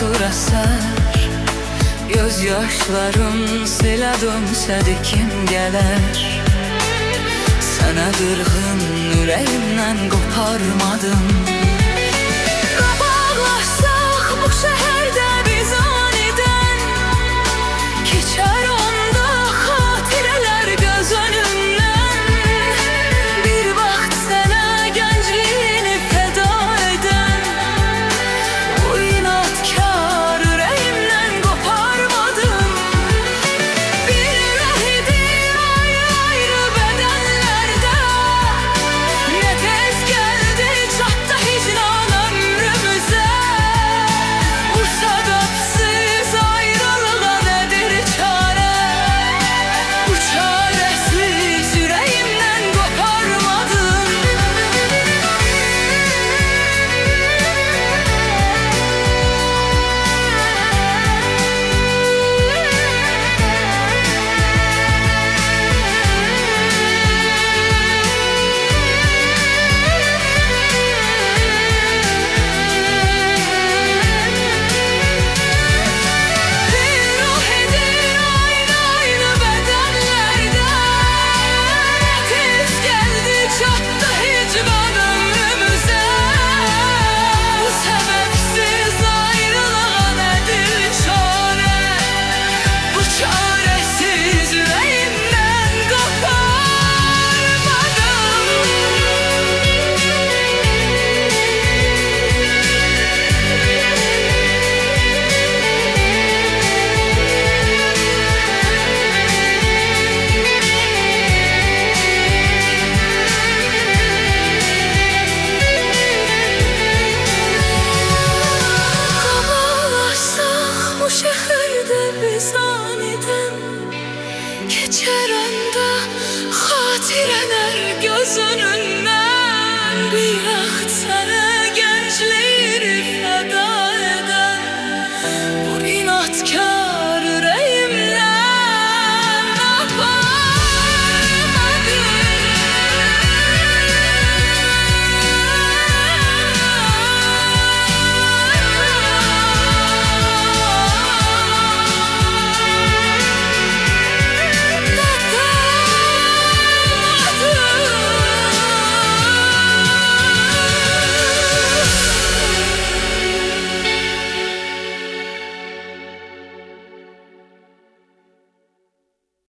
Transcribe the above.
tur asar. Gözyaşlarım sela dönse de kim gələr? Sənə qırğın ürəyimdən qoparmadım. Qabaqlaşsaq bu şəhərdə biz anidən, keçər onda xatirələr göz önündən. Bir vaxt sənə gəncliyini fəda edən, bu inatkar ürəyimdən qoparmadım. Bir ürəkdir ayrı-ayrı bədənlərdə, nə tez gəldi çatdı hicran ömrümüzə. Bu səbəbsiz ayrılığa nədir çarə? Bu çarəsiz ürəyimdən qoparmadım. Bir ruh edir ayrı-ayrı bədənlərdə, tez gəldi çatdı hicran ömrümüzə. Bu səbəbsiz ayrılığa nədir çarə? Bu çarəsiz ürəyimdən qoparmadım. Qabaqlaşsaq bu şəhərdə biz anidən, keçər anda xatirələr göz önündən. Bir vaxt sənə gəncliyini fəda edən, bu inatkar